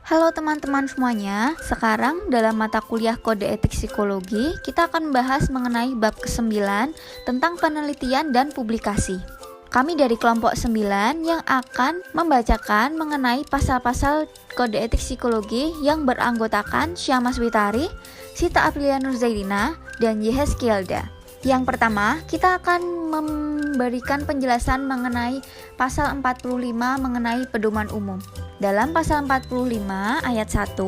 Halo teman-teman semuanya, sekarang dalam mata kuliah Kode Etik Psikologi, kita akan membahas mengenai bab ke-9 tentang penelitian dan publikasi. Kami dari kelompok 9 yang akan membacakan mengenai pasal-pasal Kode Etik Psikologi yang beranggotakan Syammas Witari, Sita Aprilia Nurzaidina, dan Yehezkielda. Yang pertama, kita akan memberikan penjelasan mengenai pasal 45 mengenai pedoman umum. Dalam pasal 45 ayat 1,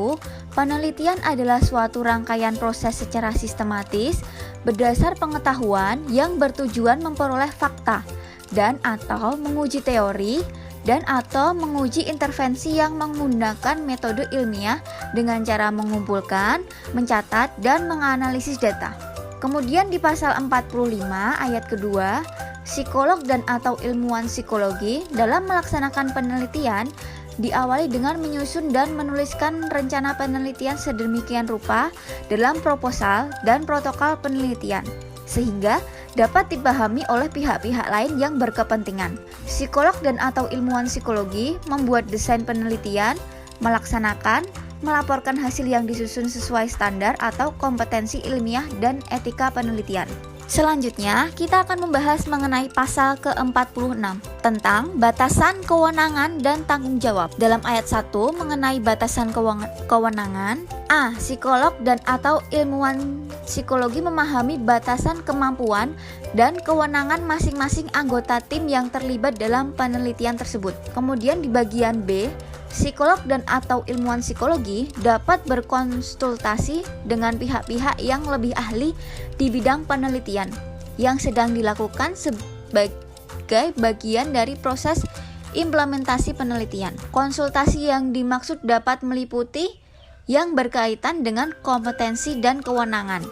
penelitian adalah suatu rangkaian proses secara sistematis berdasar pengetahuan yang bertujuan memperoleh fakta dan atau menguji teori dan atau menguji intervensi yang menggunakan metode ilmiah dengan cara mengumpulkan, mencatat, dan menganalisis data. Kemudian di pasal 45 ayat kedua, psikolog dan atau ilmuwan psikologi dalam melaksanakan penelitian diawali dengan menyusun dan menuliskan rencana penelitian sedemikian rupa dalam proposal dan protokol penelitian, sehingga dapat dipahami oleh pihak-pihak lain yang berkepentingan. Psikolog dan atau ilmuwan psikologi membuat desain penelitian, melaksanakan, melaporkan hasil yang disusun sesuai standar atau kompetensi ilmiah dan etika penelitian. Selanjutnya, kita akan membahas mengenai pasal ke-46 tentang batasan kewenangan dan tanggung jawab. Dalam ayat 1 mengenai batasan kewenangan, A. Psikolog dan atau ilmuwan psikologi memahami batasan kemampuan dan kewenangan masing-masing anggota tim yang terlibat dalam penelitian tersebut. Kemudian di bagian B, psikolog dan atau ilmuwan psikologi dapat berkonsultasi dengan pihak-pihak yang lebih ahli di bidang penelitian yang sedang dilakukan sebagai bagian dari proses implementasi penelitian. Konsultasi yang dimaksud dapat meliputi yang berkaitan dengan kompetensi dan kewenangan.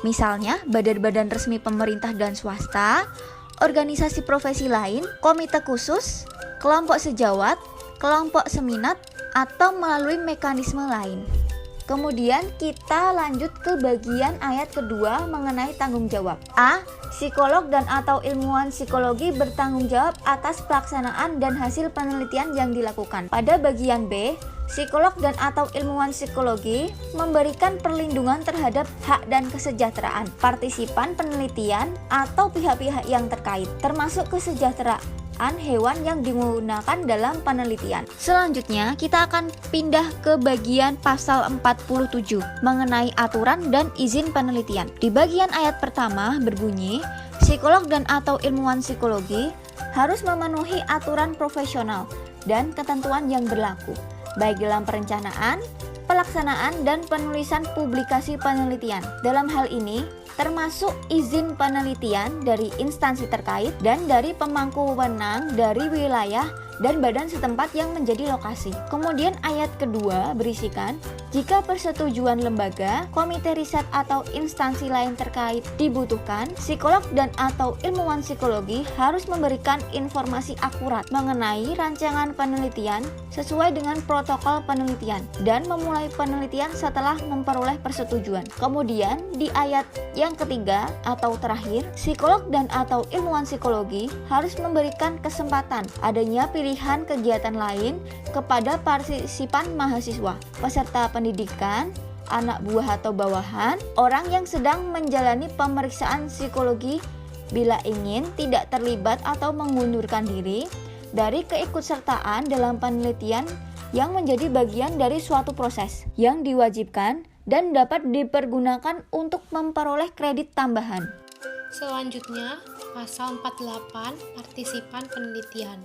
Misalnya, badan-badan resmi pemerintah dan swasta, organisasi profesi lain, komite khusus, kelompok sejawat, kelompok seminat, atau melalui mekanisme lain. Kemudian kita lanjut ke bagian ayat kedua mengenai tanggung jawab. A. Psikolog dan atau ilmuwan psikologi bertanggung jawab atas pelaksanaan dan hasil penelitian yang dilakukan. Pada bagian B, psikolog dan atau ilmuwan psikologi memberikan perlindungan terhadap hak dan kesejahteraan partisipan penelitian atau pihak-pihak yang terkait, termasuk kesejahteraan hewan yang digunakan dalam penelitian. Selanjutnya, kita akan pindah ke bagian pasal 47 mengenai aturan dan izin penelitian. Di bagian ayat pertama berbunyi, psikolog dan atau ilmuwan psikologi harus memenuhi aturan profesional dan ketentuan yang berlaku, baik dalam perencanaan, pelaksanaan, dan penulisan publikasi penelitian. Dalam hal ini, termasuk izin penelitian dari instansi terkait dan dari pemangku wewenang dari wilayah dan badan setempat yang menjadi lokasi. Kemudian ayat kedua berisikan, jika persetujuan lembaga, komite riset atau instansi lain terkait dibutuhkan, psikolog dan atau ilmuwan psikologi harus memberikan informasi akurat mengenai rancangan penelitian sesuai dengan protokol penelitian dan memulai penelitian setelah memperoleh persetujuan. Kemudian di ayat yang ketiga atau terakhir, psikolog dan atau ilmuwan psikologi harus memberikan kesempatan adanya pilihan kegiatan lain kepada partisipan mahasiswa, peserta pendidikan, anak buah atau bawahan, orang yang sedang menjalani pemeriksaan psikologi bila ingin tidak terlibat atau mengundurkan diri dari keikutsertaan dalam penelitian yang menjadi bagian dari suatu proses yang diwajibkan dan dapat dipergunakan untuk memperoleh kredit tambahan. Selanjutnya, pasal 48, partisipan penelitian.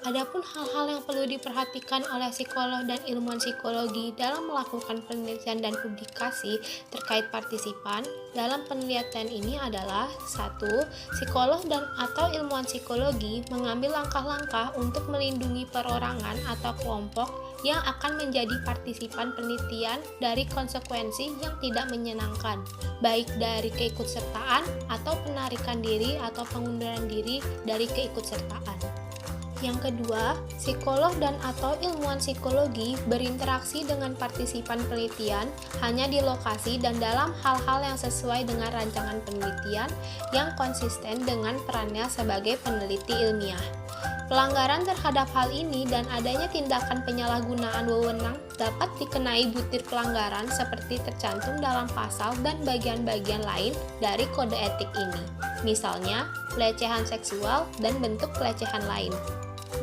Adapun hal-hal yang perlu diperhatikan oleh psikolog dan ilmuwan psikologi dalam melakukan penelitian dan publikasi terkait partisipan dalam penelitian ini adalah 1. Psikolog dan atau ilmuwan psikologi mengambil langkah-langkah untuk melindungi perorangan atau kelompok yang akan menjadi partisipan penelitian dari konsekuensi yang tidak menyenangkan, baik dari keikutsertaan atau penarikan diri atau pengunduran diri dari keikutsertaan. Yang kedua, psikolog dan atau ilmuwan psikologi berinteraksi dengan partisipan penelitian hanya di lokasi dan dalam hal-hal yang sesuai dengan rancangan penelitian yang konsisten dengan perannya sebagai peneliti ilmiah. Pelanggaran terhadap hal ini dan adanya tindakan penyalahgunaan wewenang dapat dikenai butir pelanggaran seperti tercantum dalam pasal dan bagian-bagian lain dari kode etik ini, misalnya pelecehan seksual dan bentuk pelecehan lain.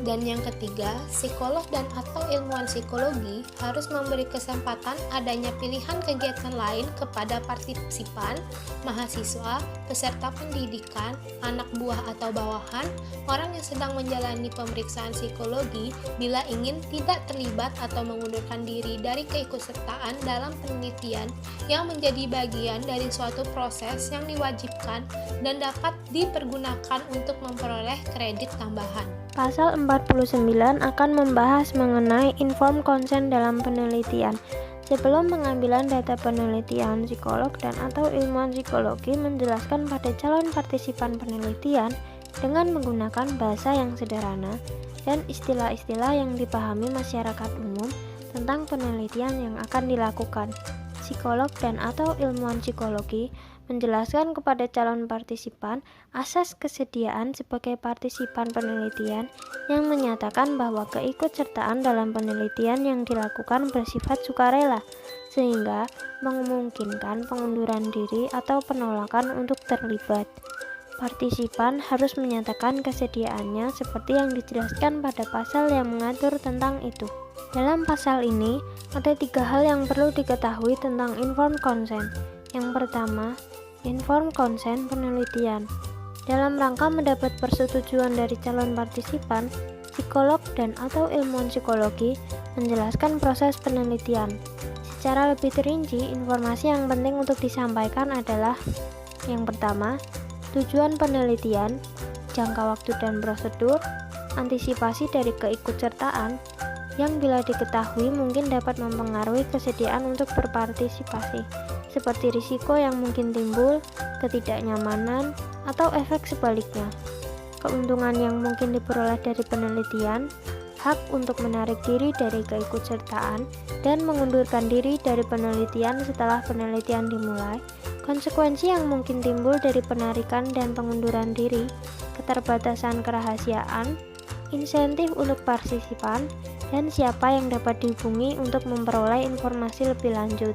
Dan yang ketiga, psikolog dan atau ilmuwan psikologi harus memberi kesempatan adanya pilihan kegiatan lain kepada partisipan, mahasiswa, peserta pendidikan, anak buah atau bawahan, orang yang sedang menjalani pemeriksaan psikologi bila ingin tidak terlibat atau mengundurkan diri dari keikutsertaan dalam penelitian yang menjadi bagian dari suatu proses yang diwajibkan dan dapat dipergunakan untuk memperoleh kredit tambahan. Pasal 49 akan membahas mengenai informed consent dalam penelitian. Sebelum pengambilan data penelitian, psikolog dan atau ilmuwan psikologi menjelaskan pada calon partisipan penelitian dengan menggunakan bahasa yang sederhana dan istilah-istilah yang dipahami masyarakat umum tentang penelitian yang akan dilakukan. Psikolog dan atau ilmuwan psikologi menjelaskan kepada calon partisipan asas kesediaan sebagai partisipan penelitian yang menyatakan bahwa keikutsertaan dalam penelitian yang dilakukan bersifat sukarela, sehingga memungkinkan pengunduran diri atau penolakan untuk terlibat. Partisipan harus menyatakan kesediaannya seperti yang dijelaskan pada pasal yang mengatur tentang itu. Dalam pasal ini, ada 3 hal yang perlu diketahui tentang informed consent. Yang pertama, informed consent penelitian. Dalam rangka mendapat persetujuan dari calon partisipan, psikolog dan atau ilmuwan psikologi menjelaskan proses penelitian. Secara lebih terinci, informasi yang penting untuk disampaikan adalah: yang pertama, tujuan penelitian, jangka waktu dan prosedur, antisipasi dari keikutsertaan, yang bila diketahui mungkin dapat mempengaruhi kesediaan untuk berpartisipasi, seperti risiko yang mungkin timbul, ketidaknyamanan, atau efek sebaliknya. Keuntungan yang mungkin diperoleh dari penelitian, hak untuk menarik diri dari keikutsertaan dan mengundurkan diri dari penelitian setelah penelitian dimulai, konsekuensi yang mungkin timbul dari penarikan dan pengunduran diri, keterbatasan kerahasiaan, insentif untuk partisipan, dan siapa yang dapat dihubungi untuk memperoleh informasi lebih lanjut.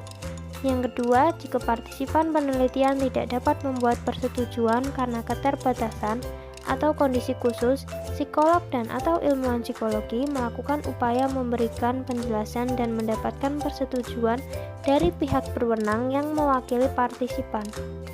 Yang kedua, jika partisipan penelitian tidak dapat membuat persetujuan karena keterbatasan atau kondisi khusus, psikolog dan atau ilmuwan psikologi melakukan upaya memberikan penjelasan dan mendapatkan persetujuan dari pihak berwenang yang mewakili partisipan,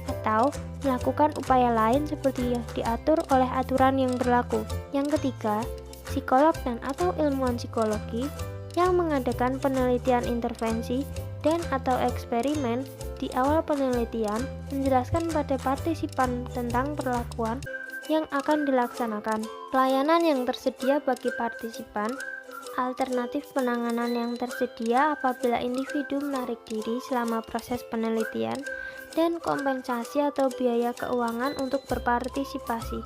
atau melakukan upaya lain seperti yang diatur oleh aturan yang berlaku. Yang ketiga, psikolog dan atau ilmuwan psikologi yang mengadakan penelitian intervensi dan atau eksperimen di awal penelitian menjelaskan pada partisipan tentang perlakuan yang akan dilaksanakan, pelayanan yang tersedia bagi partisipan, alternatif penanganan yang tersedia apabila individu menarik diri selama proses penelitian, dan kompensasi atau biaya keuangan untuk berpartisipasi,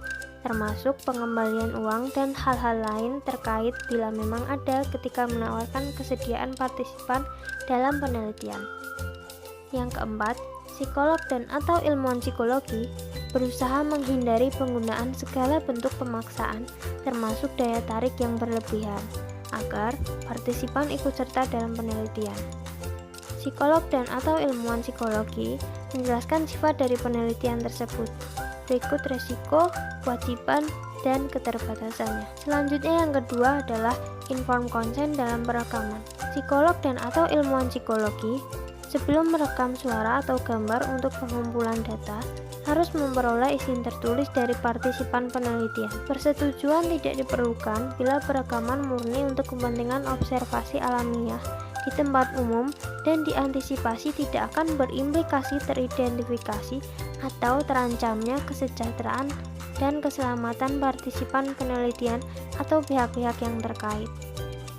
termasuk pengembalian uang dan hal-hal lain terkait bila memang ada ketika menawarkan kesediaan partisipan dalam penelitian. Yang keempat, psikolog dan atau ilmuwan psikologi berusaha menghindari penggunaan segala bentuk pemaksaan, termasuk daya tarik yang berlebihan, agar partisipan ikut serta dalam penelitian. Psikolog dan atau ilmuwan psikologi menjelaskan sifat dari penelitian tersebut. Berikut resiko, kewajiban, dan keterbatasannya. Selanjutnya yang kedua adalah informed consent dalam perekaman. Psikolog dan atau ilmuwan psikologi sebelum merekam suara atau gambar untuk pengumpulan data, harus memperoleh izin tertulis dari partisipan penelitian. Persetujuan tidak diperlukan bila perekaman murni untuk kepentingan observasi alamiah di tempat umum dan diantisipasi tidak akan berimplikasi teridentifikasi atau terancamnya kesejahteraan dan keselamatan partisipan penelitian atau pihak-pihak yang terkait.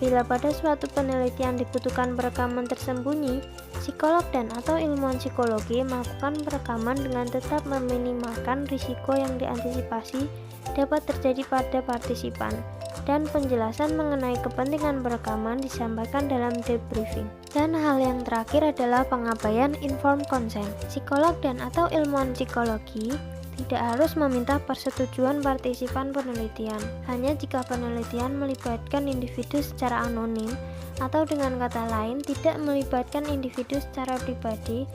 Bila pada suatu penelitian dibutuhkan perekaman tersembunyi, psikolog dan atau ilmuwan psikologi melakukan perekaman dengan tetap meminimalkan risiko yang diantisipasi dapat terjadi pada partisipan, dan penjelasan mengenai kepentingan perekaman disampaikan dalam debriefing. Dan hal yang terakhir adalah pengabaian informed consent. Psikolog dan atau ilmuwan psikologi Tidak harus meminta persetujuan partisipan penelitian. Hanya jika penelitian melibatkan individu secara anonim atau dengan kata lain tidak melibatkan individu secara pribadi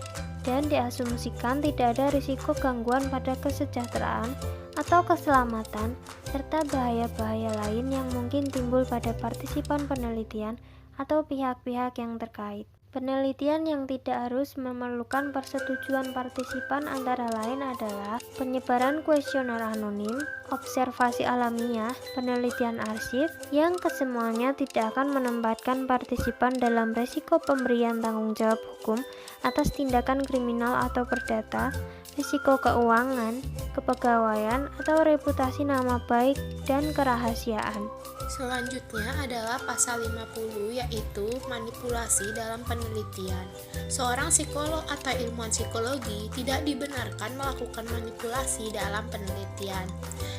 dan diasumsikan tidak ada risiko gangguan pada kesejahteraan atau keselamatan serta bahaya-bahaya lain yang mungkin timbul pada partisipan penelitian atau pihak-pihak yang terkait. Penelitian yang tidak harus memerlukan persetujuan partisipan antara lain adalah penyebaran kuesioner anonim, observasi alamiah, penelitian arsip, yang kesemuanya tidak akan menempatkan partisipan dalam resiko pemberian tanggung jawab hukum atas tindakan kriminal atau perdata, risiko keuangan, kepegawaian, atau reputasi nama baik dan kerahasiaan. Selanjutnya adalah pasal 50, yaitu manipulasi dalam penelitian. Seorang psikolog atau ilmuwan psikologi tidak dibenarkan melakukan manipulasi dalam penelitian.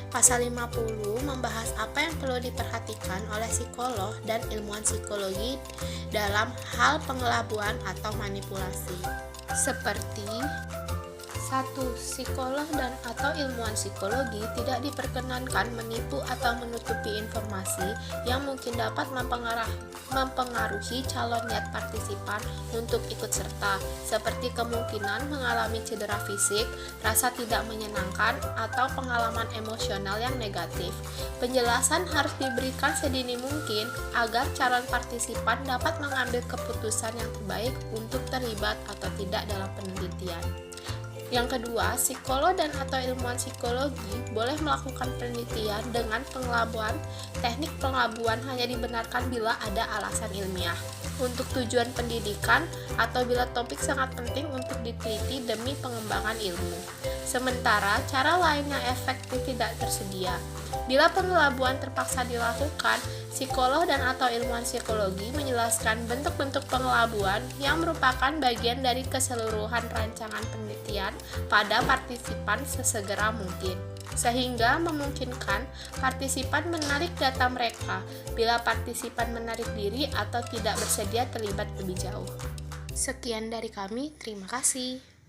Pasal 50 membahas apa yang perlu diperhatikan oleh psikolog dan ilmuwan psikologi dalam hal pengelabuan atau manipulasi. Seperti 1. Psikolog dan atau ilmuwan psikologi tidak diperkenankan menipu atau menutupi informasi yang mungkin dapat mempengaruhi calon niat partisipan untuk ikut serta, seperti kemungkinan mengalami cedera fisik, rasa tidak menyenangkan, atau pengalaman emosional yang negatif. Penjelasan harus diberikan sedini mungkin agar calon partisipan dapat mengambil keputusan yang terbaik untuk terlibat atau tidak dalam penelitian. Yang kedua, psikolog dan atau ilmuwan psikologi boleh melakukan penelitian dengan pengelabuan. Teknik pengelabuan hanya dibenarkan bila ada alasan ilmiah, untuk tujuan pendidikan, atau bila topik sangat penting untuk diteliti demi pengembangan ilmu. Sementara, cara lain yang efektif tidak tersedia. Bila pengelabuan terpaksa dilakukan, psikolog dan atau ilmuwan psikologi menjelaskan bentuk-bentuk pengelabuan yang merupakan bagian dari keseluruhan rancangan penelitian pada partisipan sesegera mungkin, sehingga memungkinkan partisipan menarik data mereka bila partisipan menarik diri atau tidak bersedia terlibat lebih jauh. Sekian dari kami, terima kasih.